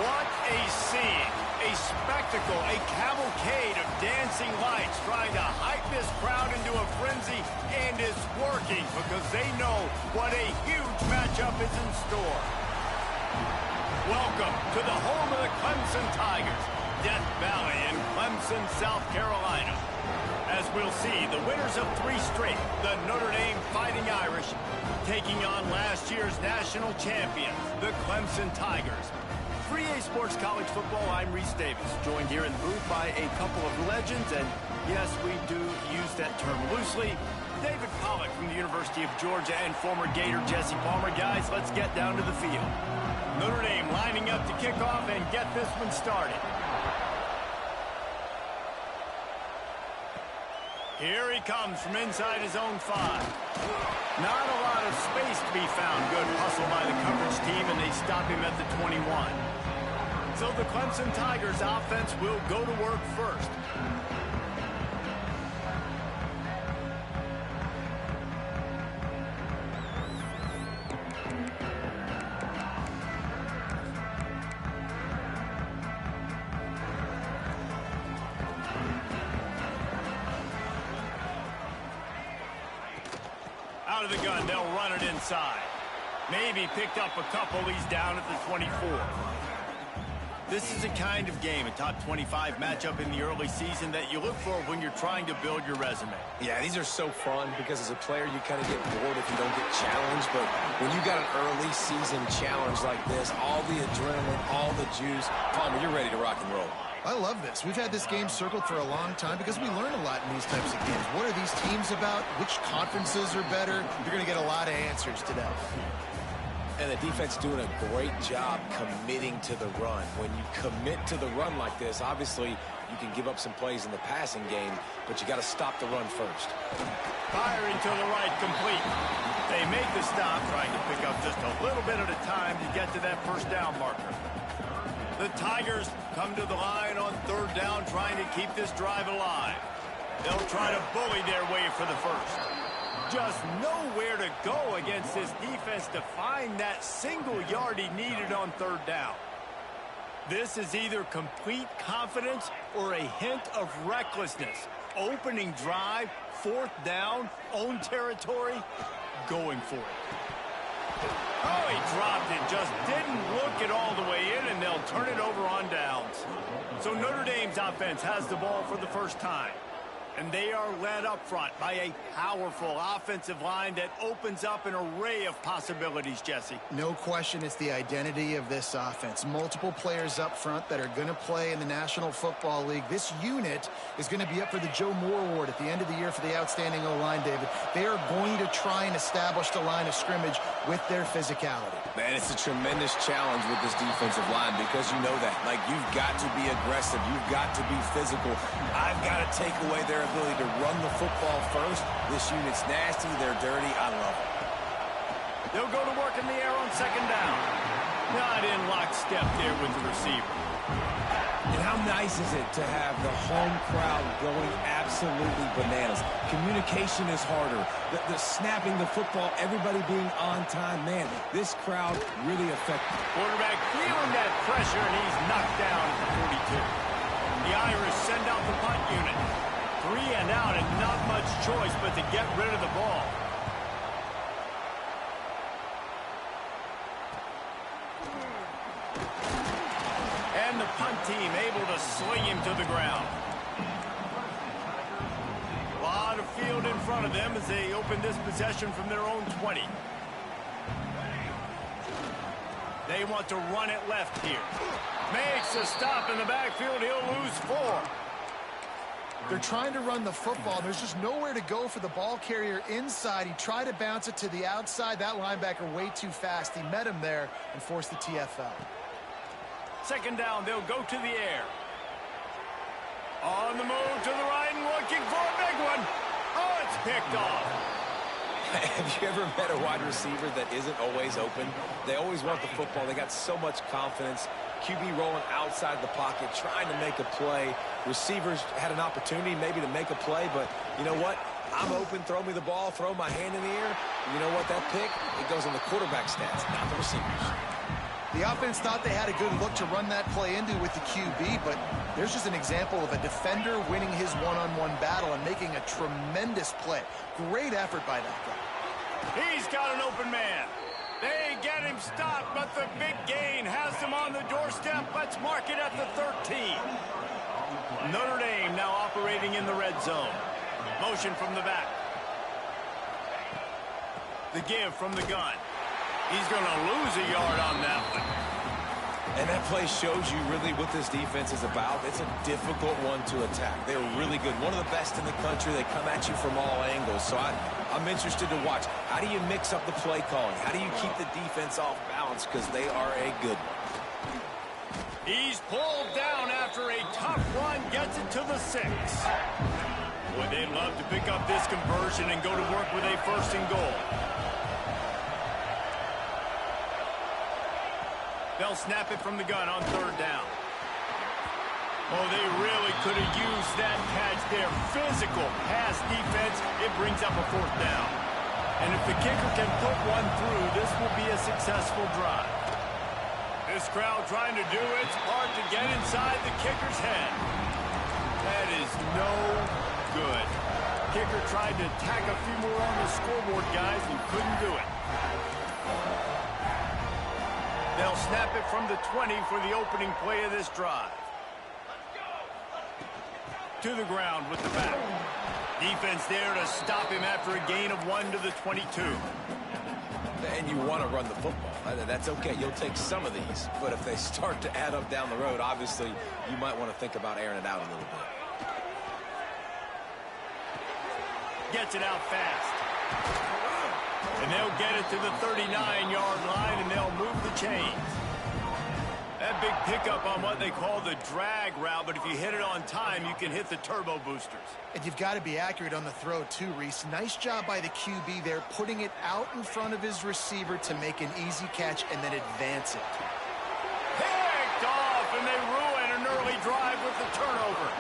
What a scene, a spectacle, a cavalcade of dancing lights trying to hype this crowd into a frenzy, and it's working because they know what a huge matchup is in store. Welcome to the home of the Clemson Tigers, Death Valley in Clemson, South Carolina. As we'll see, the winners of 3 straight, the Notre Dame Fighting Irish, taking on last year's national champions, the Clemson Tigers. 3A Sports College Football, I'm Reese Davis, joined here in the booth by a couple of legends, and yes, we do use that term loosely. David Pollack from the University of Georgia and former Gator Jesse Palmer. Guys, let's get down to the field. Notre Dame lining up to kick off and get this one started. Here he comes from inside his own 5. Not a lot of space to be found. Good hustle by the coverage team, and they stop him at the 21. So the Clemson Tigers offense will go to work first. Out of the gun, they'll run it inside. Maybe picked up a couple. He's down at the 24. This is a kind of game, a top 25 matchup in the early season that you look for when you're trying to build your resume. Yeah, these are so fun because as a player, you kind of get bored if you don't get challenged. But when you got an early season challenge like this, all the adrenaline, all the juice, Palmer, you're ready to rock and roll. I love this. We've had this game circled for a long time because we learn a lot in these types of games. What are these teams about? Which conferences are better? You're going to get a lot of answers today. And the defense doing a great job committing to the run. When you commit to the run like this, obviously you can give up some plays in the passing game, but you got to stop the run first. Firing to the right, complete. They make the stop, trying to pick up just a little bit at a time to get to that first down marker. The Tigers come to the line on 3rd down, trying to keep this drive alive. They'll try to bully their way for the first. Just nowhere to go against this defense to find that single yard he needed on 3rd down. This is either complete confidence or a hint of recklessness. Opening drive, 4th down, own territory, going for it. Oh, he dropped it, just didn't look it all the way in, and they'll turn it over on downs. So Notre Dame's offense has the ball for the first time. And they are led up front by a powerful offensive line that opens up an array of possibilities, Jesse. No question it's the identity of this offense. Multiple players up front that are going to play in the National Football League. This unit is going to be up for the Joe Moore Award at the end of the year for the outstanding O-line, David. They are going to try and establish the line of scrimmage with their physicality. Man, it's a tremendous challenge with this defensive line because you know that. Like, you've got to be aggressive. You've got to be physical. I've got to take away their ability to run the football first. This unit's nasty. They're dirty. I love it. They'll go to work in the air on 2nd down. Not in lockstep there with the receiver. And how nice is it to have the home crowd going absolutely bananas? Communication is harder. The snapping the football, everybody being on time. Man, this crowd really effective. Quarterback feeling that pressure, and he's knocked down at the 42. The Irish send out the punt unit. 3 and out, and not much choice but to get rid of the ball. And the punt team able to sling him to the ground. A lot of field in front of them as they open this possession from their own 20. They want to run it left here. Makes a stop in the backfield. He'll lose 4. They're trying to run the football. There's just nowhere to go for the ball carrier inside. He tried to bounce it to the outside. That linebacker way too fast. He met him there and forced the TFL. 2nd down, they'll go to the air. On the move to the right and looking for a big one. Oh, it's picked off. Have you ever met a wide receiver that isn't always open? They always want the football. They got so much confidence. QB rolling outside the pocket, trying to make a play. Receivers had an opportunity maybe to make a play, but you know what? I'm open, throw me the ball, throw my hand in the air. You know what? That pick, it goes on the quarterback stats, not the receivers. The The offense thought they had a good look to run that play into with the QB, but there's just an example of a defender winning his one-on-one battle and making a tremendous play. Great effort by that guy. He's got an open man. They get him stopped, but the big gain has him on the doorstep. Let's mark it at the 13. Notre Dame now operating in the red zone. Motion from the back. The give from the gun. He's going to lose a yard on that one. And that play shows you really what this defense is about. It's a difficult one to attack. They're really good. One of the best in the country. They come at you from all angles. So I'm interested to watch. How do you mix up the play calling? How do you keep the defense off balance? Because they are a good one. He's pulled down after a tough run. Gets it to the 6. Boy, they'd love to pick up this conversion and go to work with a 1st and goal. They'll snap it from the gun on 3rd down. Oh, they really could have used that catch there. Physical pass defense. It brings up a 4th down. And if the kicker can put one through, this will be a successful drive. This crowd trying to do its part to get inside the kicker's head. That is no good. Kicker tried to tack a few more on the scoreboard, guys, and couldn't do it. They'll snap it from the 20 for the opening play of this drive. To the ground with the back. Defense there to stop him after a gain of 1 to the 22. And you want to run the football. That's okay. You'll take some of these. But if they start to add up down the road, obviously, you might want to think about airing it out a little bit. Gets it out fast. And they'll get it to the 39-yard line, and they'll move the chains. That big pickup on what they call the drag route, but if you hit it on time, you can hit the turbo boosters. And you've got to be accurate on the throw, too, Reese. Nice job by the QB there, putting it out in front of his receiver to make an easy catch and then advance it. Picked off, and they ruin an early drive with the turnover.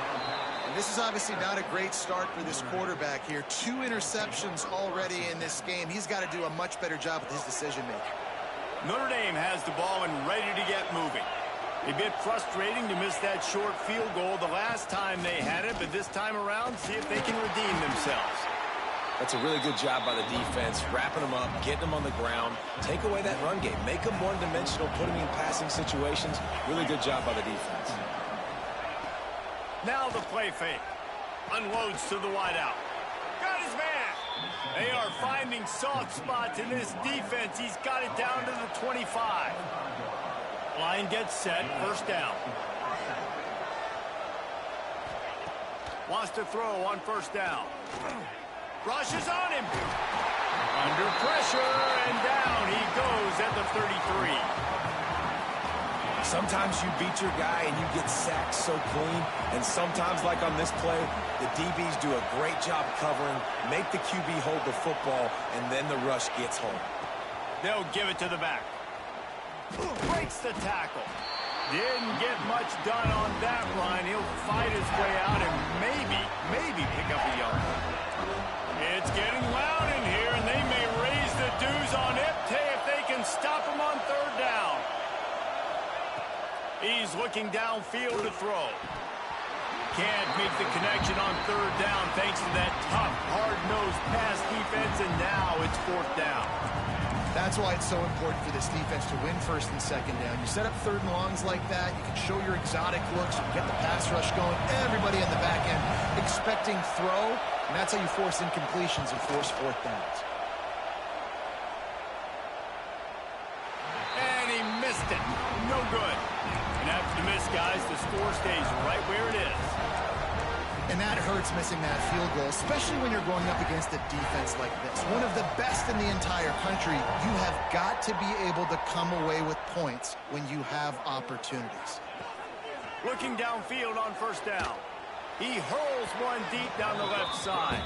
And this is obviously not a great start for this quarterback here. 2 interceptions already in this game. He's got to do a much better job with his decision-making. Notre Dame has the ball and ready to get moving. A bit frustrating to miss that short field goal the last time they had it, but this time around, see if they can redeem themselves. That's a really good job by the defense, wrapping them up, getting them on the ground, take away that run game, make them one-dimensional, put them in passing situations. Really good job by the defense. Now the play fake. Unloads to the wideout. Got his man. They are finding soft spots in this defense. He's got it down to the 25. Line gets set. 1st down. Wants to throw on 1st down. Rushes on him. Under pressure, and down he goes at the 33. Sometimes you beat your guy and you get sacked so clean, and sometimes, like on this play, the DBs do a great job covering, make the QB hold the football, and then the rush gets home. They'll give it to the back. Breaks the tackle. Didn't get much done on that line. He'll fight his way out and maybe pick up a yard. It's getting loud in here, and they may raise the dues on Ipte if they can stop him on 3rd down. He's looking downfield to throw. Can't make the connection on 3rd down thanks to that tough, hard-nosed pass defense, and now it's 4th down. That's why it's so important for this defense to win 1st and 2nd down. You set up 3rd and longs like that, you can show your exotic looks, you can get the pass rush going, everybody in the back end expecting throw, and that's how you force incompletions and force 4th downs. And he missed it. No good. And after the miss, guys, the score stays right where it is. And that hurts missing that field goal, especially when you're going up against a defense like this. One of the best in the entire country. You have got to be able to come away with points when you have opportunities. Looking downfield on 1st down. He hurls one deep down the left side.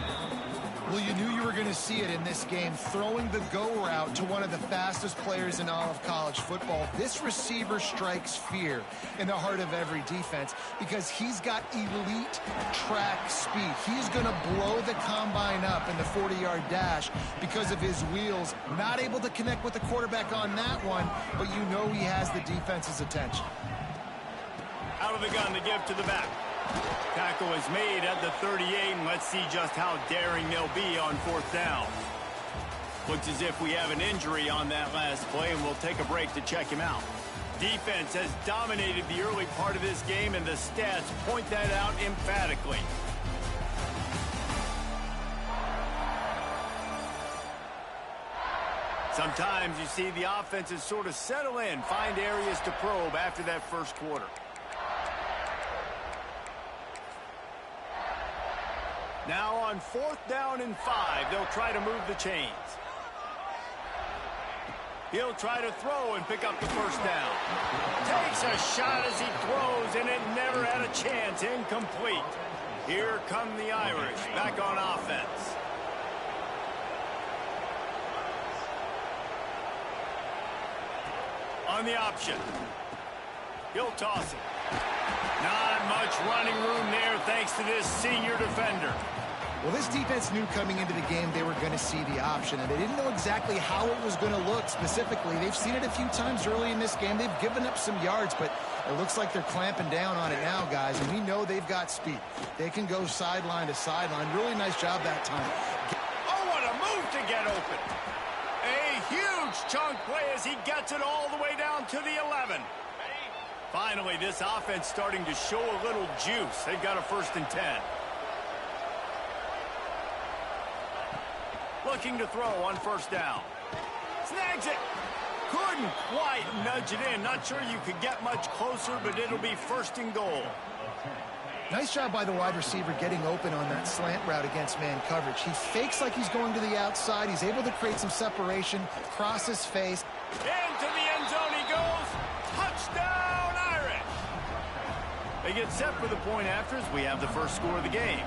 Well, you knew you were going to see it in this game, throwing the go route to one of the fastest players in all of college football. This receiver strikes fear in the heart of every defense because he's got elite track speed. He's going to blow the combine up in the 40-yard dash because of his wheels. Not able to connect with the quarterback on that one, but you know he has the defense's attention. Out of the gun to give to the back. Tackle is made at the 38, and let's see just how daring they'll be on fourth down. Looks as if we have an injury on that last play, and we'll take a break to check him out. Defense has dominated the early part of this game, and the stats point that out emphatically. Sometimes you see the offenses sort of settle in, find areas to probe after that first quarter. Now on fourth down and 5, they'll try to move the chains. He'll try to throw and pick up the first down. Takes a shot as he throws, and it never had a chance. Incomplete. Here come the Irish back on offense. On the option. He'll toss it. Not much running room there thanks to this senior defender. Well, this defense knew coming into the game they were going to see the option, and they didn't know exactly how it was going to look specifically. They've seen it a few times early in this game. They've given up some yards, but it looks like they're clamping down on it now, guys, and we know they've got speed. They can go sideline to sideline. Really nice job that time. Oh, what a move to get open. A huge chunk play as he gets it all the way down to the 11. Finally, this offense starting to show a little juice. They've got a 1st and 10. Looking to throw on first down. Snags it. Couldn't quite nudge it in. Not sure you could get much closer, but it'll be 1st and goal. Nice job by the wide receiver getting open on that slant route against man coverage. He fakes like he's going to the outside. He's able to create some separation, cross his face. Into the end zone he goes. Touchdown, Irish. They get set for the point after as we have the first score of the game.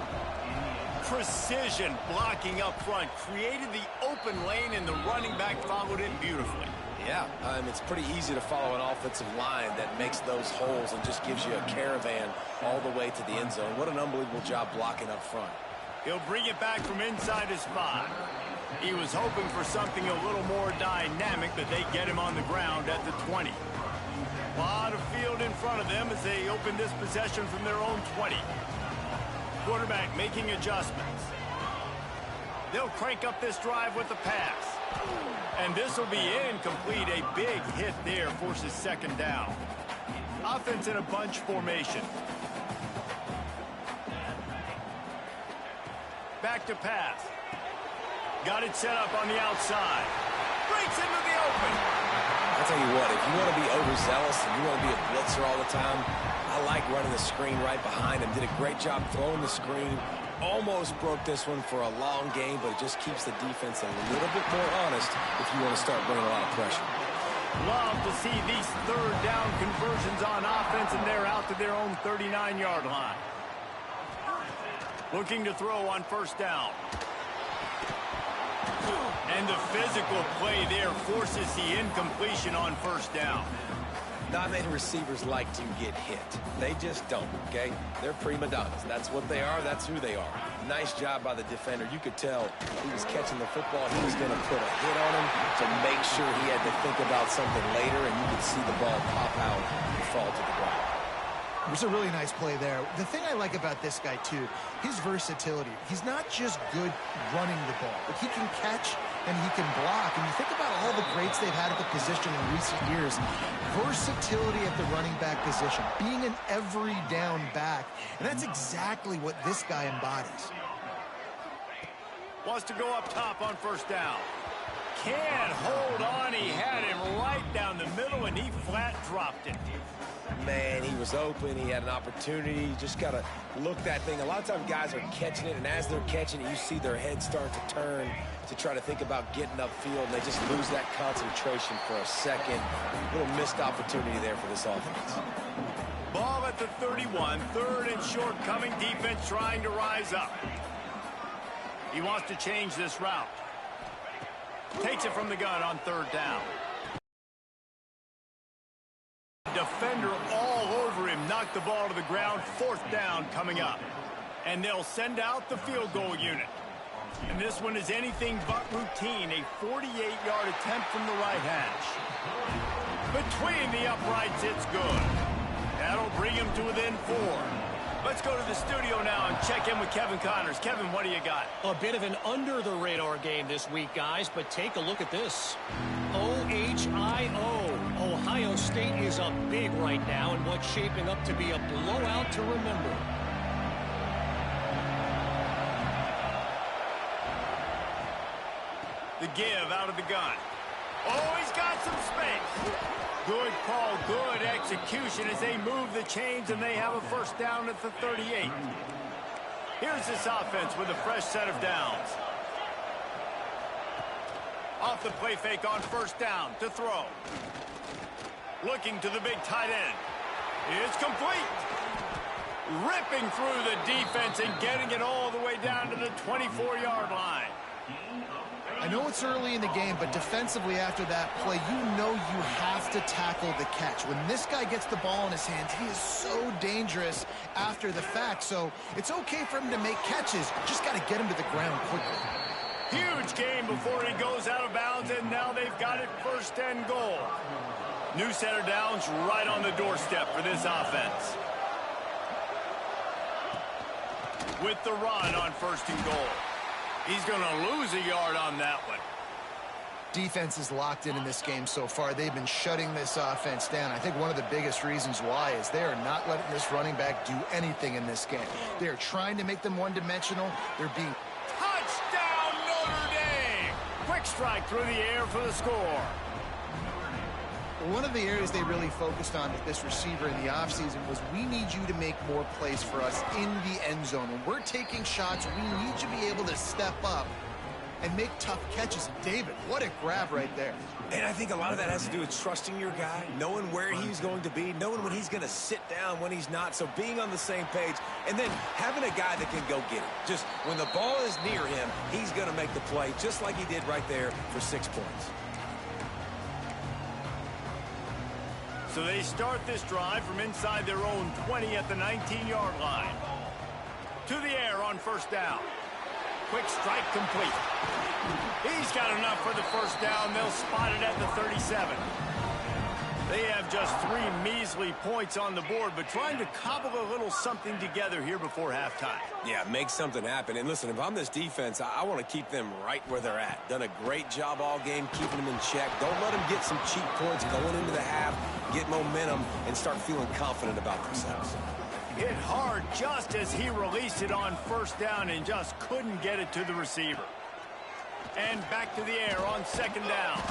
Precision blocking up front created the open lane, and the running back followed it beautifully. Yeah, it's pretty easy to follow an offensive line that makes those holes and just gives you a caravan all the way to the end zone. What an unbelievable job blocking up front. He'll bring it back from inside his 5. He was hoping for something a little more dynamic, but they get him on the ground at the 20. A lot of field in front of them as they open this possession from their own 20. Quarterback making adjustments. They'll crank up this drive with the pass. And this will be incomplete. A big hit there forces 2nd down. Offense in a bunch formation. Back to pass. Got it set up on the outside. Breaks into the open. I'll tell you what, if you want to be overzealous and you want to be a blitzer all the time, I like running the screen right behind him. Did a great job throwing the screen. Almost broke this one for a long game, but it just keeps the defense a little bit more honest if you want to start bringing a lot of pressure. Love to see these 3rd down conversions on offense, and they're out to their own 39-yard line. Looking to throw on first down. And the physical play there forces the incompletion on first down. Not many receivers like to get hit. They just don't, okay? They're prima donnas. That's what they are. That's who they are. Nice job by the defender. You could tell he was catching the football. He was going to put a hit on him to make sure he had to think about something later, and you could see the ball pop out and fall to the ground. It was a really nice play there. The thing I like about this guy, too, his versatility. He's not just good running the ball, but he can catch and he can block. And you think about all the greats they've had at the position in recent years. Versatility at the running back position, being an every down back. And that's exactly what this guy embodies. Wants to go up top on first down. Can't hold on. He had him right down the middle, and he flat dropped it. Man, he was open. He had an opportunity. You just got to look that thing. A lot of times guys are catching it, and as they're catching it, you see their head start to turn to try to think about getting upfield, and they just lose that concentration for a second. A little missed opportunity there for this offense. Ball at the 31, third and short coming, defense trying to rise up. He wants to change this route. Takes it from the gun on third down. Defender all over him, knocked the ball to the ground, fourth down coming up. And they'll send out the field goal unit. And this one is anything but routine, a 48-yard attempt from the right hash. Between the uprights, it's good. That'll bring him to within 4. Let's go to the studio now and check in with Kevin Connors. Kevin, what do you got? A bit of an under-the-radar game this week, guys, but take a look at this. OHIO. Ohio State is up big right now in what's shaping up to be a blowout to remember. The give out of the gun. Oh, he's got some space. Good call, good execution as they move the chains and they have a first down at the 38. Here's this offense with a fresh set of downs. Off the play fake on first down to throw. Looking to the big tight end. It's complete. Ripping through the defense and getting it all the way down to the 24-yard line. I know it's early in the game, but defensively after that play, you know you have to tackle the catch. When this guy gets the ball in his hands, he is so dangerous after the fact. So it's okay for him to make catches. Just got to get him to the ground quickly. Huge game before he goes out of bounds, and now they've got it first and goal. New set of downs right on the doorstep for this offense. With the run on first and goal. He's going to lose a yard on that one. Defense is locked in this game so far. They've been shutting this offense down. I think one of the biggest reasons why is they are not letting this running back do anything in this game. They're trying to make them one-dimensional. They're being... Touchdown, Notre Dame! Quick strike through the air for the score. One of the areas they really focused on with this receiver in the offseason was we need you to make more plays for us in the end zone. When we're taking shots, we need you to be able to step up and make tough catches. David, what a grab right there. And I think a lot of that has to do with trusting your guy, knowing where he's going to be, knowing when he's going to sit down, when he's not. So being on the same page, and then having a guy that can go get it. Just when the ball is near him, he's going to make the play, just like he did right there for 6 points. So they start this drive from inside their own 20 at the 19-yard line. To the air on first down. Quick strike complete. He's got enough for the first down. They'll spot it at the 37. They have just 3 measly points on the board, but trying to cobble a little something together here before halftime. Yeah, make something happen. And listen, if I'm this defense, I want to keep them right where they're at. Done a great job all game keeping them in check. Don't let them get some cheap points going into the half, get momentum, and start feeling confident about themselves. Hit hard just as he released it on first down and just couldn't get it to the receiver. And back to the air on second down.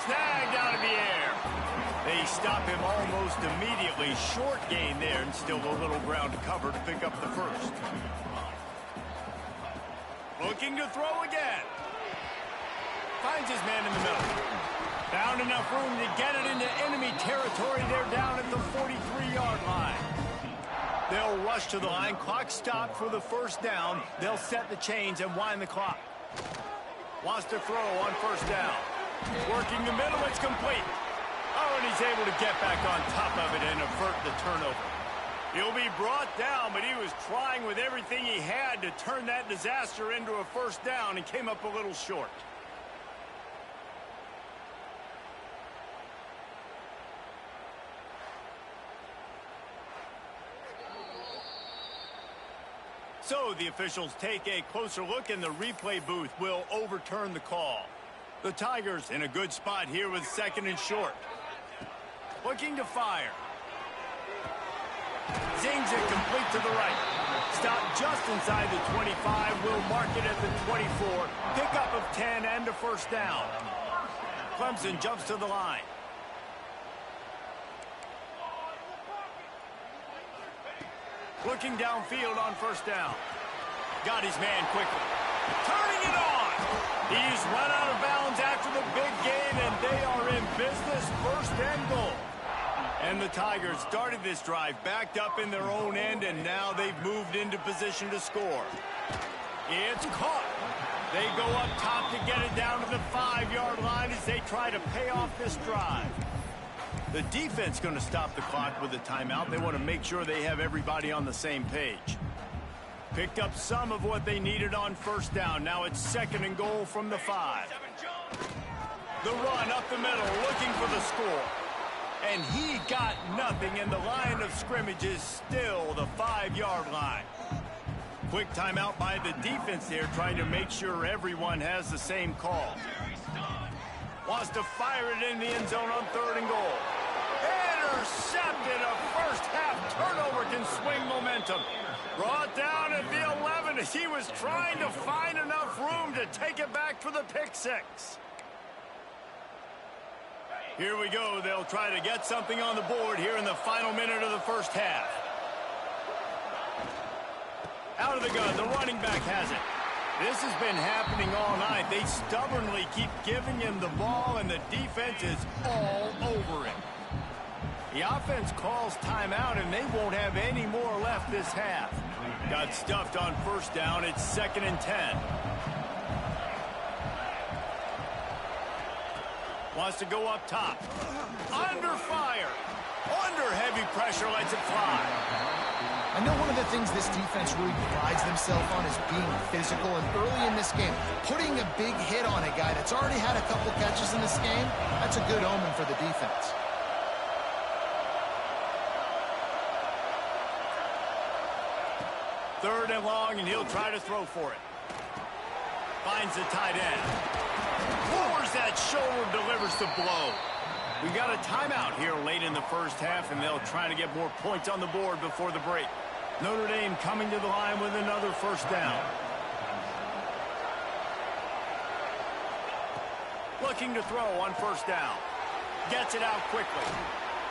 Snagged out of the air. They stop him almost immediately. Short gain there and still a little ground to cover to pick up the first. Looking to throw again. Finds his man in the middle. Found enough room to get it into enemy territory. They're down at the 43-yard line. They'll rush to the line. Clock stopped for the first down. They'll set the chains and wind the clock. Wants to throw on first down. Working the middle. It's complete. Oh, and he's able to get back on top of it and avert the turnover. He'll be brought down, but he was trying with everything he had to turn that disaster into a first down and came up a little short. So the officials take a closer look, and the replay booth will overturn the call. The Tigers in a good spot here with second and short. Looking to fire. Zings it complete to the right. Stop just inside the 25. Will mark it at the 24. Pickup of 10 and a first down. Clemson jumps to the line. Looking downfield on first down. Got his man quickly. Turning it on. He's run out of bounds after the big gain, and they are in business. First and goal. And the Tigers started this drive backed up in their own end, and now they've moved into position to score. It's caught. They go up top to get it down to the 5-yard line as they try to pay off this drive. The defense going to stop the clock with a timeout. They want to make sure they have everybody on the same page. Picked up some of what they needed on first down. Now it's 2nd and goal from the 5. The run up the middle, looking for the score. And he got nothing, and the line of scrimmage is still the 5-yard line. Quick timeout by the defense there, trying to make sure everyone has the same call. Wants to fire it in the end zone on 3rd and goal. Intercepted. A first-half turnover can swing momentum. Brought down at the 11 as he was trying to find enough room to take it back for the pick 6. Here we go. They'll try to get something on the board here in the final minute of the first half. Out of the gun, the running back has it. This has been happening all night. They stubbornly keep giving him the ball, and the defense is all over it. The offense calls timeout, and they won't have any more left this half. Got stuffed on first down. It's 2nd and 10. Wants to go up top. Under fire. Under heavy pressure, lets it fly. I know one of the things this defense really prides themselves on is being physical, and early in this game, putting a big hit on a guy that's already had a couple catches in this game, that's a good omen for the defense. Third and long, and he'll try to throw for it. Finds the tight end. Lowers that shoulder, delivers the blow. We got a timeout here late in the first half, and they'll try to get more points on the board before the break. Notre Dame coming to the line with another first down. Looking to throw on first down. Gets it out quickly.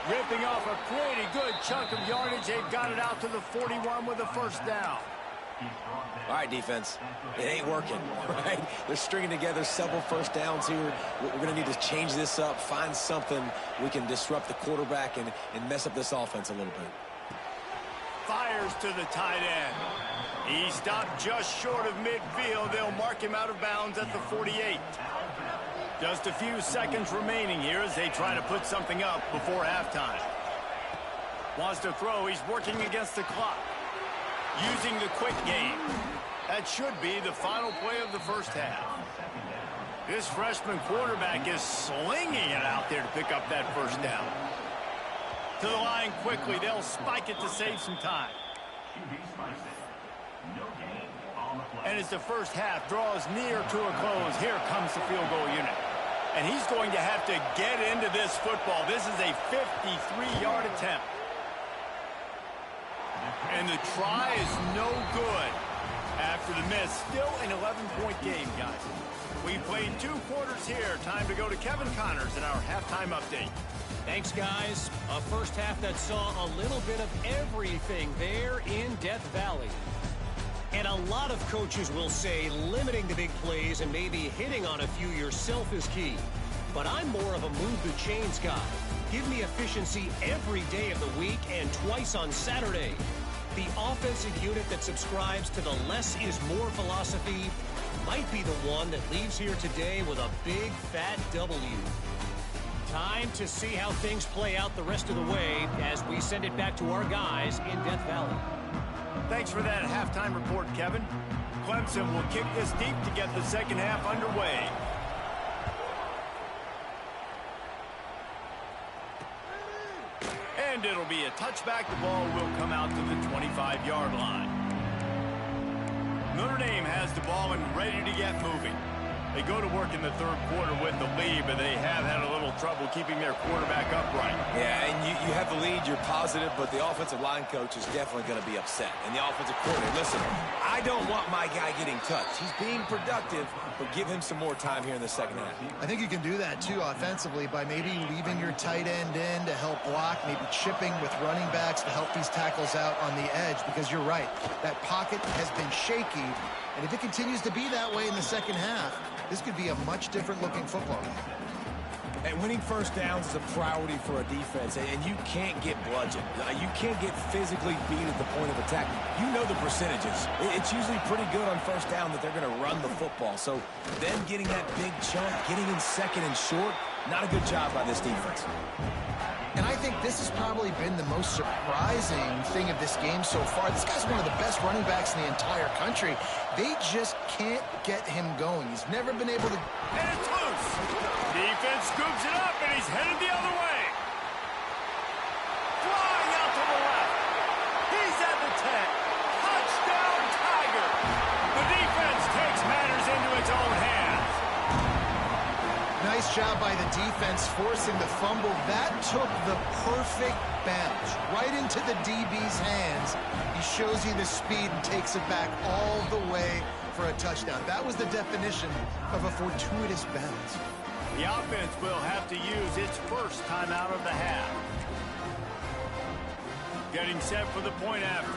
Ripping off a pretty good chunk of yardage. They've got it out to the 41 with a first down. All right, defense. It ain't working, right? They're stringing together several first downs here. We're going to need to change this up, find something we can disrupt the quarterback and mess up this offense a little bit. Fires to the tight end. He stopped just short of midfield. They'll mark him out of bounds at the 48. Just a few seconds remaining here as they try to put something up before halftime. Wants to throw. He's working against the clock. Using the quick game. That should be the final play of the first half. This freshman quarterback is slinging it out there to pick up that first down. To the line quickly. They'll spike it to save some time. And as the first half draws near to a close, here comes the field goal unit. And he's going to have to get into this football. This is a 53-yard attempt. And the try is no good after the miss. Still an 11-point game, guys. We played 2 quarters here. Time to go to Kevin Connors in our halftime update. Thanks, guys. A first half that saw a little bit of everything there in Death Valley. And a lot of coaches will say limiting the big plays and maybe hitting on a few yourself is key. But I'm more of a move the chains guy. Give me efficiency every day of the week and twice on Saturday. The offensive unit that subscribes to the less is more philosophy might be the one that leaves here today with a big fat W. Time to see how things play out the rest of the way as we send it back to our guys in Death Valley. Thanks for that halftime report, Kevin. Clemson will kick this deep to get the second half underway. And it'll be a touchback. The ball will come out to the 25-yard line. Notre Dame has the ball and ready to get moving. They go to work in the third quarter with the lead, but they have had a little trouble keeping their quarterback upright. Yeah, and you have the lead, you're positive, but the offensive line coach is definitely going to be upset. And the offensive coordinator, listen, I don't want my guy getting touched. He's being productive, but give him some more time here in the second half. I think you can do that, too, offensively, by maybe leaving your tight end in to help block, maybe chipping with running backs to help these tackles out on the edge, because you're right. That pocket has been shaky, and if it continues to be that way in the second half, this could be a much different looking football game. And winning first downs is a priority for a defense, and you can't get bludgeoned. You can't get physically beat at the point of attack. You know the percentages. It's usually pretty good on first down that they're going to run the football. So them getting that big chunk, getting in second and short, not a good job by this defense. And I think this has probably been the most surprising thing of this game so far. This guy's one of the best running backs in the entire country. They just can't get him going. He's never been able to... And it's loose. Defense scoops it up, and he's headed the other way. Flying out to the left. He's at the 10. Touchdown, Tiger. The defense takes matters into its own hands. Nice job by the defense forcing the fumble. That took the perfect bounce right into the DB's hands. He shows you the speed and takes it back all the way for a touchdown. That was the definition of a fortuitous bounce. The offense will have to use its first timeout of the half. Getting set for the point after.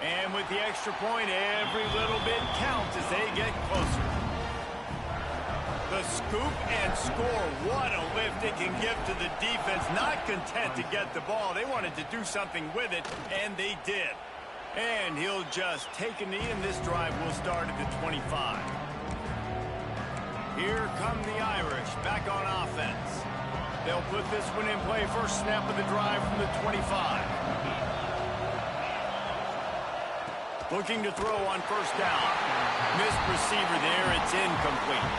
And with the extra point, every little bit counts as they get closer. The scoop and score. What a lift it can give to the defense. Not content to get the ball. They wanted to do something with it, and they did. And he'll just take a knee, and this drive will start at the 25. Here come the Irish back on offense. They'll put this one in play. First snap of the drive from the 25. Looking to throw on first down. Missed receiver there. It's incomplete.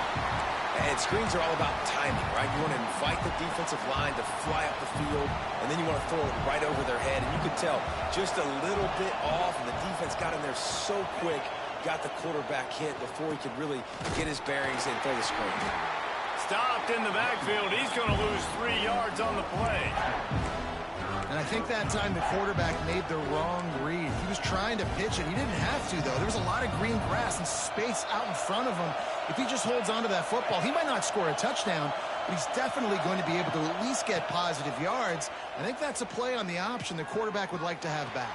And screens are all about timing, right? You want to invite the defensive line to fly up the field, and then you want to throw it right over their head. And you could tell just a little bit off, and the defense got in there so quick, got the quarterback hit before he could really get his bearings and throw the screen. Stopped in the backfield. He's going to lose 3 yards on the play. And I think that time the quarterback made the wrong read. He was trying to pitch it. He didn't have to, though. There was a lot of green grass and space out in front of him. If he just holds onto that football, he might not score a touchdown, but he's definitely going to be able to at least get positive yards. I think that's a play on the option the quarterback would like to have back.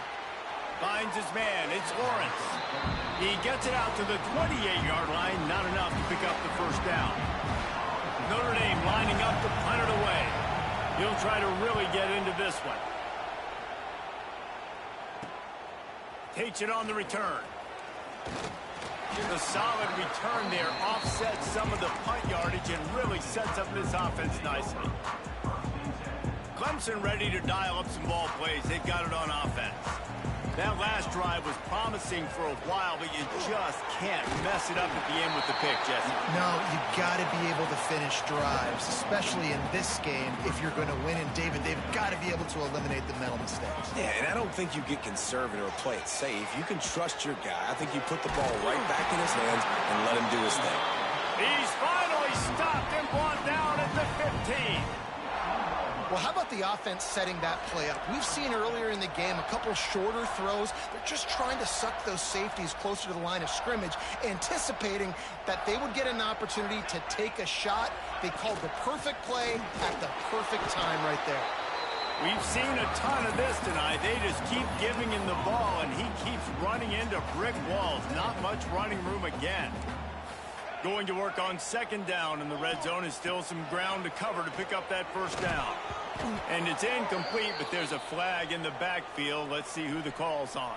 Finds his man. It's Lawrence. He gets it out to the 28-yard line. Not enough to pick up the first down. Notre Dame lining up to punt it away. He'll try to really get into this one. Takes it on the return. The solid return there offsets some of the punt yardage and really sets up this offense nicely. Clemson ready to dial up some ball plays. They've got it on offense. That last drive was promising for a while, but you just can't mess it up at the end with the pick, Jesse. No, you got to be able to finish drives, especially in this game if you're going to win. And, David, they've got to be able to eliminate the mental mistakes. Yeah, and I don't think you get conservative or play it safe. You can trust your guy. I think you put the ball right back in his hands and let him do his thing. He's finally stopped and brought down at the 15. Well, how about the offense setting that play up? We've seen earlier in the game a couple shorter throws. They're just trying to suck those safeties closer to the line of scrimmage, anticipating that they would get an opportunity to take a shot. They called the perfect play at the perfect time right there. We've seen a ton of this tonight. They just keep giving him the ball, and he keeps running into brick walls. Not much running room again. Going to work on second down, and the red zone is still some ground to cover to pick up that first down. And it's incomplete, but there's a flag in the backfield. Let's see who the call's on.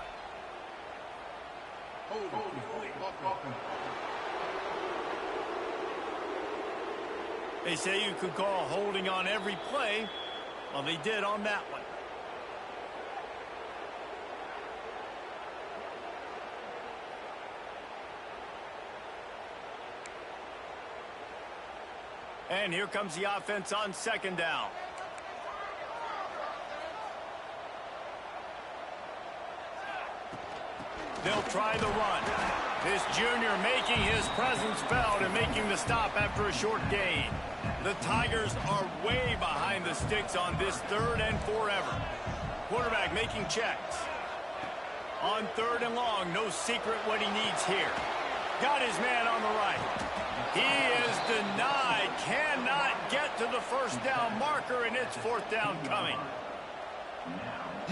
They say you could call holding on every play. Well, they did on that one. And here comes the offense on second down. They'll try the run. This junior making his presence felt and making the stop after a short gain. The Tigers are way behind the sticks on this third and forever. Quarterback making checks. On third and long, no secret what he needs here. Got his man on the right. He is denied. Cannot get to the first down marker, and it's fourth down coming.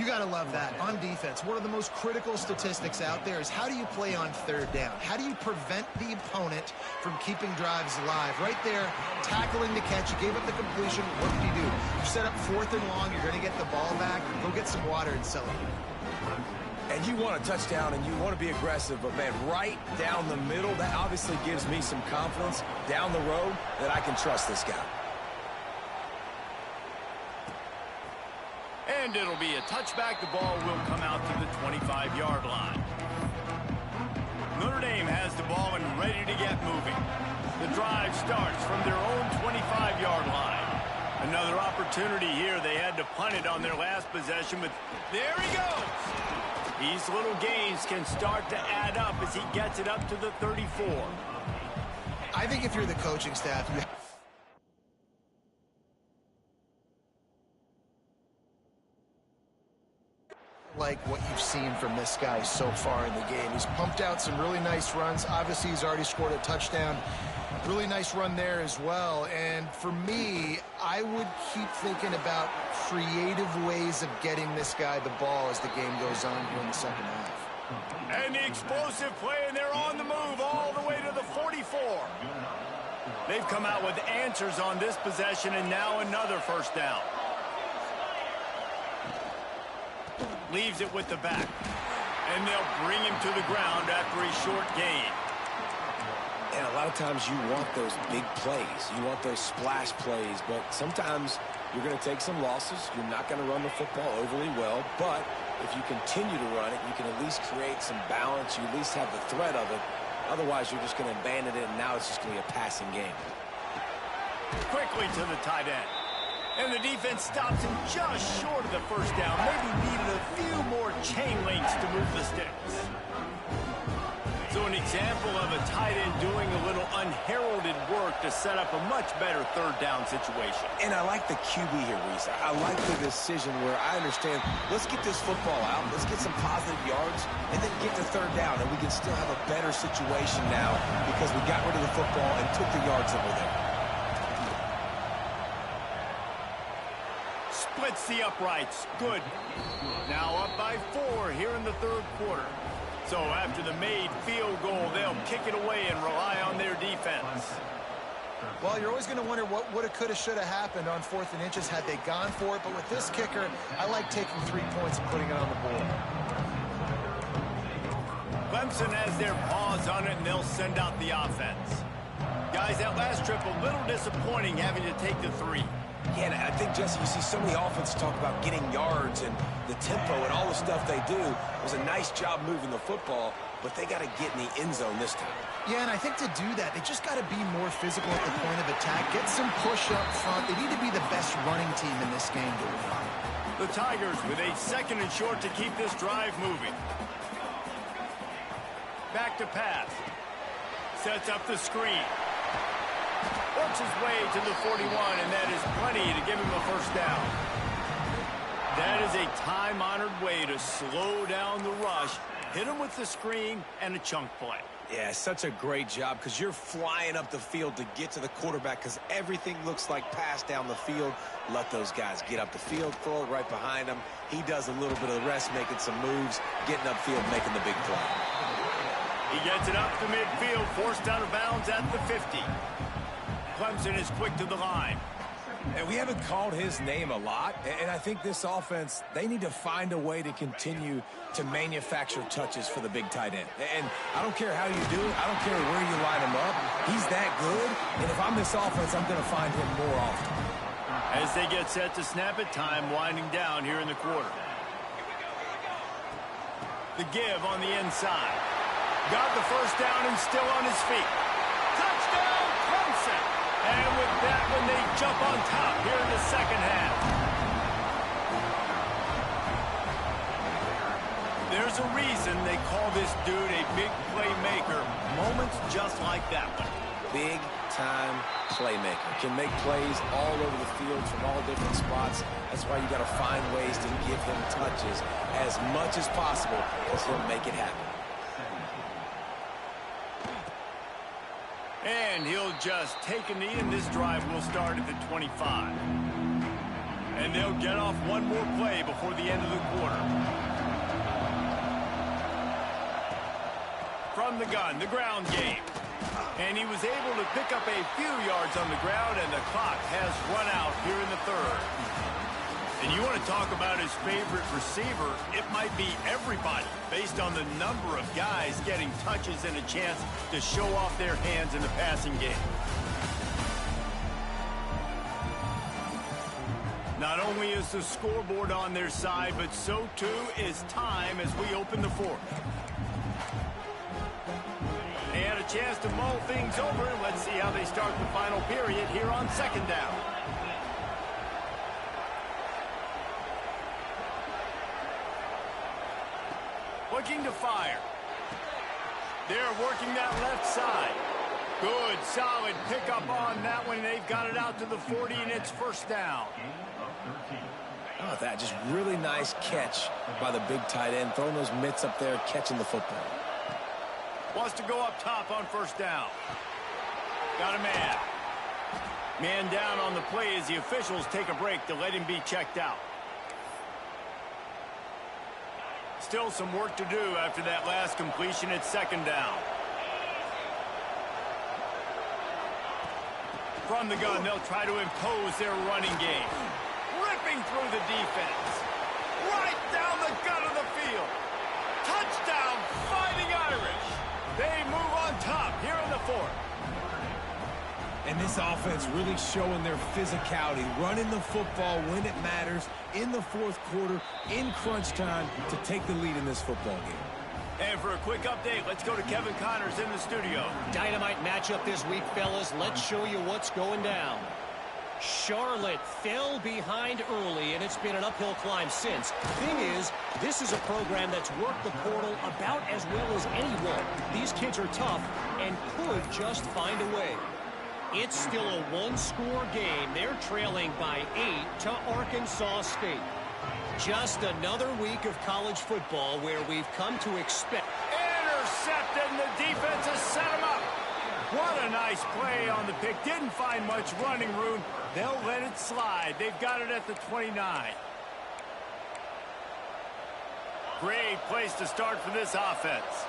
You got to love that. On defense, one of the most critical statistics out there is how do you play on third down? How do you prevent the opponent from keeping drives alive? Right there, tackling the catch. You gave up the completion. What did you do? You set up 4th and long. You're going to get the ball back. Go get some water and celebrate. And you want a touchdown and you want to be aggressive, but man, right down the middle, that obviously gives me some confidence down the road that I can trust this guy. And it'll be a touchback. The ball will come out to the 25-yard line. Notre Dame has the ball and ready to get moving. The drive starts from their own 25-yard line. Another opportunity here. They had to punt it on their last possession, but there he goes. These little gains can start to add up as he gets it up to the 34. I think if you're the coaching staff, you like what you've seen from this guy so far in the game. He's pumped out some really nice runs. Obviously, he's already scored a touchdown. Really nice run there as well. And for me, I would keep thinking about creative ways of getting this guy the ball as the game goes on here in the second half. And the explosive play, and they're on the move all the way to the 44. They've come out with answers on this possession, and now another first down. Leaves it with the back. And they'll bring him to the ground after a short gain. And a lot of times you want those big plays. You want those splash plays, but sometimes you're going to take some losses. You're not going to run the football overly well, but if you continue to run it, you can at least create some balance. You at least have the threat of it. Otherwise, you're just going to abandon it, and now it's just going to be a passing game. Quickly to the tight end. And the defense stops him just short of the first down. Maybe needed a few more chain links to move the sticks. So an example of a tight end doing a little unheralded work to set up a much better third down situation. And I like the QB here, Reese. I like the decision where I understand, let's get this football out, let's get some positive yards, and then get to third down, and we can still have a better situation now because we got rid of the football and took the yards that were there. Splits the uprights. Good. Now up by 4 here in the third quarter. So after the made field goal, they'll kick it away and rely on their defense. Well, you're always going to wonder what woulda, coulda, shoulda happened on 4th and inches had they gone for it. But with this kicker, I like taking 3 points and putting it on the board. Clemson has their paws on it, and they'll send out the offense. Guys, that last trip, a little disappointing having to take the 3. Yeah, and I think, Jesse, you see so many offenses talk about getting yards and the tempo and all the stuff they do. It was a nice job moving the football, but they got to get in the end zone this time. Yeah, and I think to do that, they just got to be more physical at the point of attack. Get some push up front. They need to be the best running team in this game to win. The Tigers with a 2nd and short to keep this drive moving. Back to pass. Sets up the screen. Works his way to the 41, and that is plenty to give him a first down. That is a time-honored way to slow down the rush, hit him with the screen, and a chunk play. Yeah, such a great job because you're flying up the field to get to the quarterback because everything looks like pass down the field. Let those guys get up the field, throw it right behind him. He does a little bit of the rest, making some moves, getting upfield, making the big play. He gets it up to midfield, forced out of bounds at the 50. Clemson is quick to the line. And we haven't called his name a lot, and I think this offense, they need to find a way to continue to manufacture touches for the big tight end. And I don't care how you do it. I don't care where you line him up. He's that good, and if I'm this offense, I'm going to find him more often. As they get set to snap it, time winding down here in the quarter. The give on the inside. Got the first down and still on his feet. Touchdown, Clemson! And with that one, they jump on top here in the second half. There's a reason they call this dude a big playmaker. Moments just like that one. Big-time playmaker. Can make plays all over the field from all different spots. That's why you got to find ways to give him touches as much as possible because he'll make it happen. And he'll just take a knee, and this drive will start at the 25. And they'll get off one more play before the end of the quarter. From the gun, the ground game. And he was able to pick up a few yards on the ground, and the clock has run out here in the third. And you want to talk about his favorite receiver, it might be everybody, based on the number of guys getting touches and a chance to show off their hands in the passing game. Not only is the scoreboard on their side, but so too is time as we open the fourth. They had a chance to mull things over. Let's see how they start the final period here on second down. Looking to fire. They're working that left side. Good, solid pickup on that one. They've got it out to the 40, and it's first down. Oh, that just really nice catch by the big tight end, throwing those mitts up there, catching the football. Wants to go up top on first down. Got a man. Man down on the play as the officials take a break to let him be checked out. Still some work to do after that last completion at second down. From the gun, they'll try to impose their running game. Ripping through the defense. Right down the gut of the field. Touchdown, Fighting Irish. They move on top here in the fourth. And this offense really showing their physicality, running the football when it matters, in the fourth quarter, in crunch time, to take the lead in this football game. And for a quick update, let's go to Kevin Connors in the studio. Dynamite matchup this week, fellas. Let's show you what's going down. Charlotte fell behind early, and it's been an uphill climb since. Thing is, this is a program that's worked the portal about as well as anyone. These kids are tough and could just find a way. It's still a one-score game. They're trailing by 8 to Arkansas State. Just another week of college football where we've come to expect. Intercepted, and the defense has set him up. What a nice play on the pick. Didn't find much running room. They'll let it slide. They've got it at the 29. Great place to start for this offense.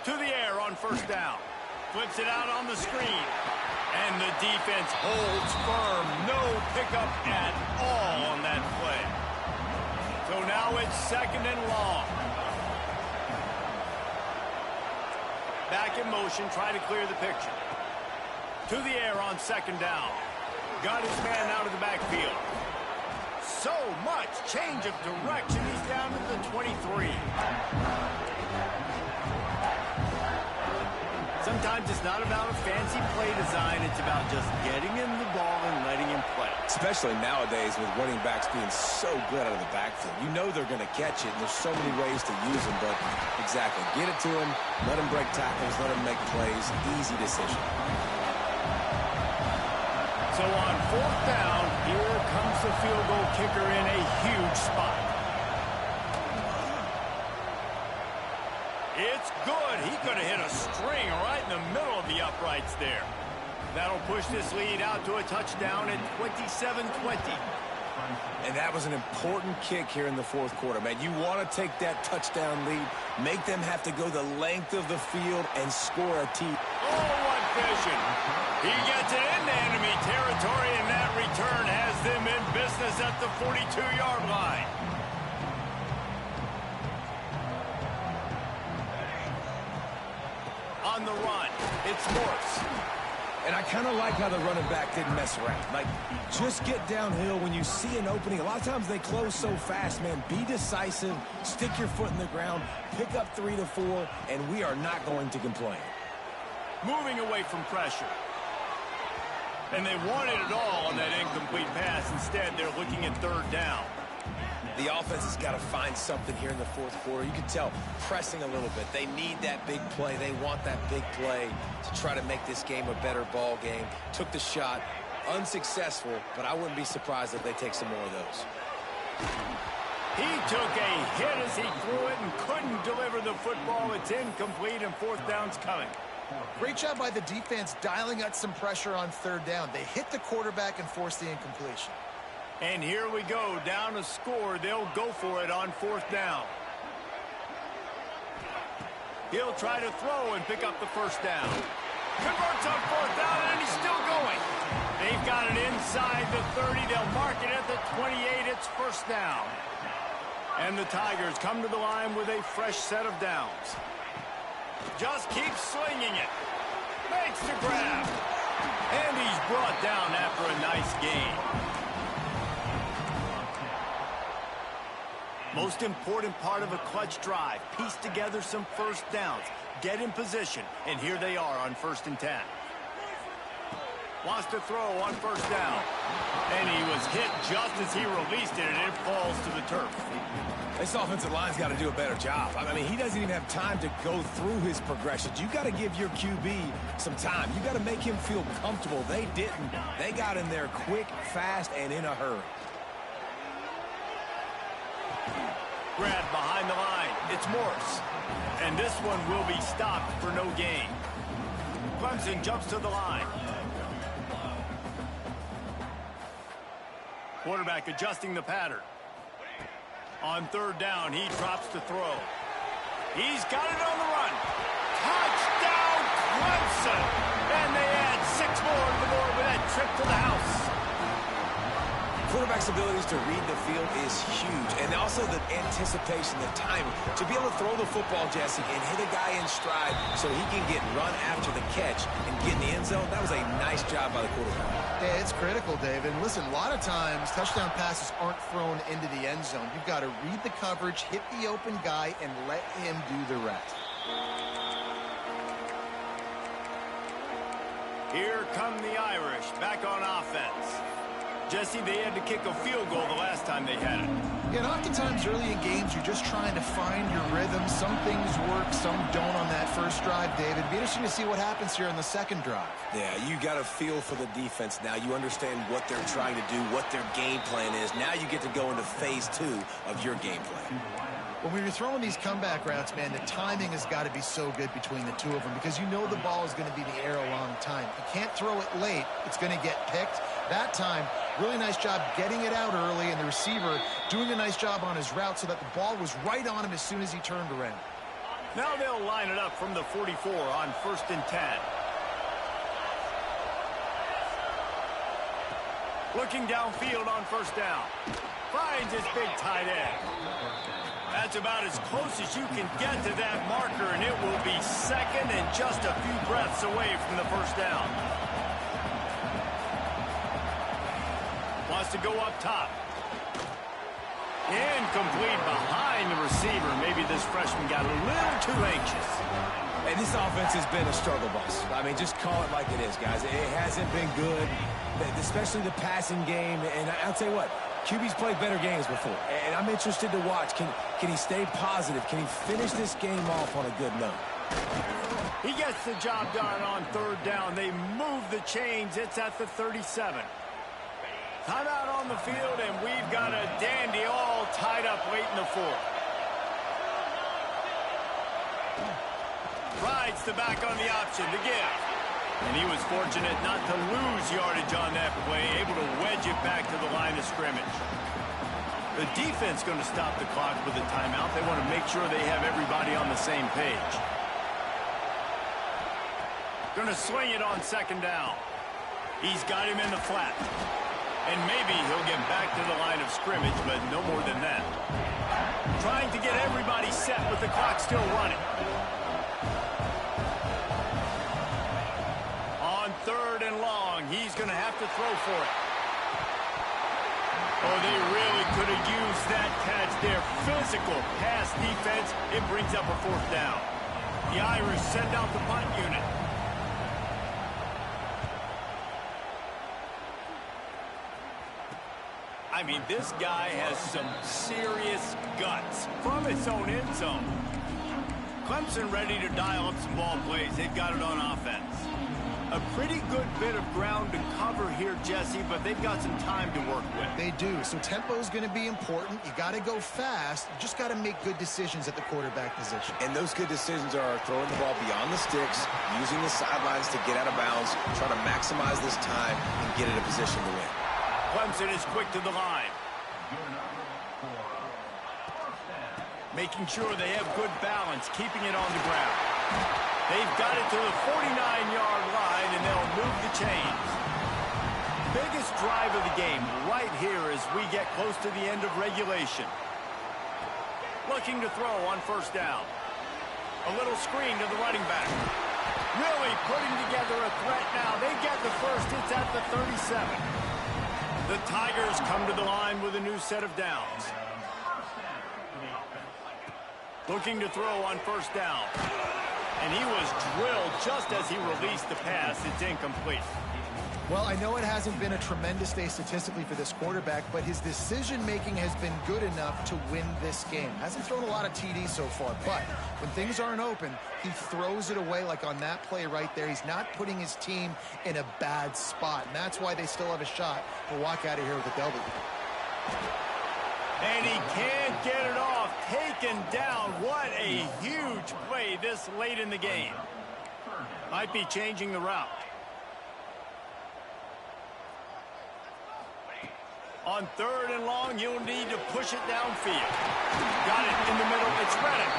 To the air on first down. Flips it out on the screen. And the defense holds firm. No pickup at all on that play. So now it's second and long. Back in motion, try to clear the picture. To the air on second down. Got his man out of the backfield. So much change of direction. He's down to the 23. Sometimes it's not about a fancy play design. It's about just getting him the ball and letting him play. Especially nowadays with running backs being so good out of the backfield. You know they're going to catch it, and there's so many ways to use them. But exactly, get it to him, let him break tackles, let him make plays. Easy decision. So on fourth down, here comes the field goal kicker in a huge spot. It's good. He could have hit a string right in the middle of the uprights there. That'll push this lead out to a touchdown at 27-20. And that was an important kick here in the fourth quarter, man. You want to take that touchdown lead, make them have to go the length of the field and score a T. Oh, what vision. He gets it into enemy territory, and that return has them in business at the 42-yard line. On the run, it's Morse. And I kind of like how the running back didn't mess around. Like, just get downhill when you see an opening. A lot of times they close so fast, man. Be decisive, stick your foot in the ground, pick up 3 to 4, and we are not going to complain. Moving away from pressure. And they wanted it all on that incomplete pass. Instead, they're looking at third down. The offense has got to find something here in the fourth quarter. You can tell pressing a little bit. They need that big play. They want that big play to try to make this game a better ball game. Took the shot, unsuccessful, but I wouldn't be surprised if they take some more of those. He took a hit as he threw it and couldn't deliver the football. It's incomplete and fourth down's coming. Great job by the defense dialing out some pressure on third down. They hit the quarterback and forced the incompletion. And here we go, down to score. They'll go for it on fourth down. He'll try to throw and pick up the first down. Converts on fourth down, and he's still going. They've got it inside the 30. They'll mark it at the 28. It's first down. And the Tigers come to the line with a fresh set of downs. Just keeps swinging it. Makes the grab. And he's brought down after a nice gain. Most important part of a clutch drive. Piece together some first downs. Get in position. And here they are on 1st and 10. Wants to throw on first down. And he was hit just as he released it, and it falls to the turf. This offensive line's got to do a better job. I mean, he doesn't even have time to go through his progressions. You got to give your QB some time. You got to make him feel comfortable. They didn't. They got in there quick, fast, and in a hurry. Grab behind the line. It's Morse. And this one will be stopped for no gain. Clemson jumps to the line. Quarterback adjusting the pattern. On third down, he drops to throw. He's got it on the run. Touchdown, Clemson! And they add 6 more to the board with that trip to the house. Quarterback's abilities to read the field is huge. And also the anticipation, the timing. To be able to throw the football, Jesse, and hit a guy in stride so he can get run after the catch and get in the end zone, that was a nice job by the quarterback. Yeah, it's critical, David. And listen, a lot of times touchdown passes aren't thrown into the end zone. You've got to read the coverage, hit the open guy, and let him do the rest. Here come the Irish back on offense. Jesse, they had to kick a field goal the last time they had it. Yeah, and oftentimes early in games, you're just trying to find your rhythm. Some things work, some don't on that first drive, David. It'd be interesting to see what happens here in the second drive. Yeah, you got a feel for the defense now. You understand what they're trying to do, what their game plan is. Now you get to go into phase 2 of your game plan. When you're throwing these comeback routes, man, the timing has got to be so good between the two of them because you know the ball is going to be in the air a long time. You can't throw it late. It's going to get picked. That time, really nice job getting it out early, and the receiver doing a nice job on his route so that the ball was right on him as soon as he turned around. Now they'll line it up from the 44 on 1st and 10. Looking downfield on first down. Finds his big tight end. That's about as close as you can get to that marker, and it will be second and just a few breaths away from the first down. Wants to go up top. Incomplete behind the receiver. Maybe this freshman got a little too anxious. And this offense has been a struggle bus. I mean, just call it like it is, guys. It hasn't been good, especially the passing game. And I'll tell you what, QB's played better games before. And I'm interested to watch. Can he stay positive? Can he finish this game off on a good note? He gets the job done on third down. They move the chains. It's at the 37. Timeout on the field, and we've got a dandy all tied up late in the fourth. Rides the back on the option to give. And he was fortunate not to lose yardage on that play, able to wedge it back to the line of scrimmage. The defense going to stop the clock with a timeout. They want to make sure they have everybody on the same page. Going to swing it on second down. He's got him in the flat. And maybe he'll get back to the line of scrimmage, but no more than that. Trying to get everybody set with the clock still running. On third and long, he's going to have to throw for it. Oh, they really could have used that catch there. Physical pass defense. It brings up a fourth down. The Irish send out the punt unit. I mean, this guy has some serious guts from its own end zone. Clemson ready to dial up some ball plays. They've got it on offense. A pretty good bit of ground to cover here, Jesse, but they've got some time to work with. They do. So tempo is going to be important. You got to go fast. You just got to make good decisions at the quarterback position. And those good decisions are throwing the ball beyond the sticks, using the sidelines to get out of bounds, trying to maximize this time and get in a position to win. Clemson is quick to the line. Making sure they have good balance, keeping it on the ground. They've got it to the 49-yard line, and they'll move the chains. Biggest drive of the game right here as we get close to the end of regulation. Looking to throw on first down. A little screen to the running back. Really putting together a threat now. They get the first. It's at the 37. The Tigers come to the line with a new set of downs. Looking to throw on first down. And he was drilled just as he released the pass. It's incomplete. Well, I know it hasn't been a tremendous day statistically for this quarterback, but his decision-making has been good enough to win this game. Hasn't thrown a lot of TDs so far, but when things aren't open, he throws it away like on that play right there. He's not putting his team in a bad spot, and that's why they still have a shot to walk out of here with a W. And he can't get it off. Taken down. What a huge play this late in the game. Might be changing the route. On third and long, you'll need to push it downfield. Got it in the middle. It's Reddick.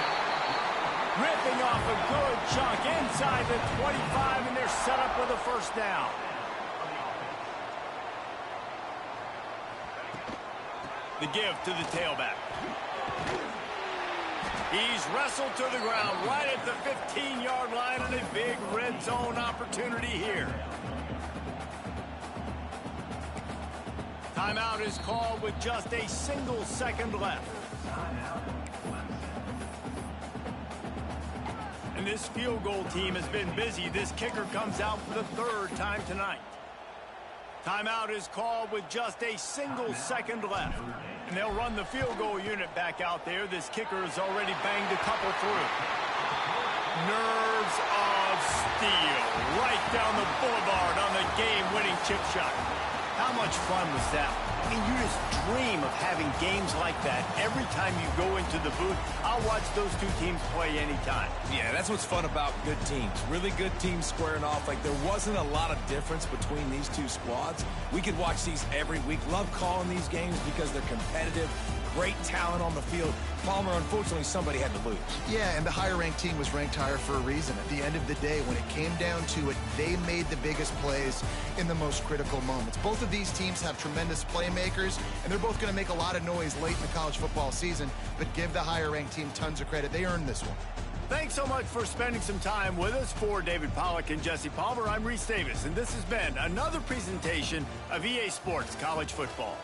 Ripping off a good chunk inside the 25, and they're set up with a first down. The give to the tailback. He's wrestled to the ground right at the 15-yard line, and a big red zone opportunity here. Timeout is called with just a single second left. And this field goal team has been busy. This kicker comes out for the third time tonight. Timeout is called with just a single second left. And they'll run the field goal unit back out there. This kicker has already banged a couple through. Nerves of steel right down the boulevard on the game-winning chip shot. How much fun was that? I mean, you just dream of having games like that every time you go into the booth. I'll watch those two teams play anytime. Yeah, that's what's fun about good teams. Really good teams squaring off. Like, there wasn't a lot of difference between these two squads. We could watch these every week. Love calling these games because they're competitive. Great talent on the field. Palmer, unfortunately, somebody had to lose. Yeah, and the higher-ranked team was ranked higher for a reason. At the end of the day, when it came down to it, they made the biggest plays in the most critical moments. Both of these teams have tremendous playmakers, and they're both going to make a lot of noise late in the college football season, but give the higher-ranked team tons of credit. They earned this one. Thanks so much for spending some time with us. For David Pollack and Jesse Palmer, I'm Reese Davis, and this has been another presentation of EA Sports College Football.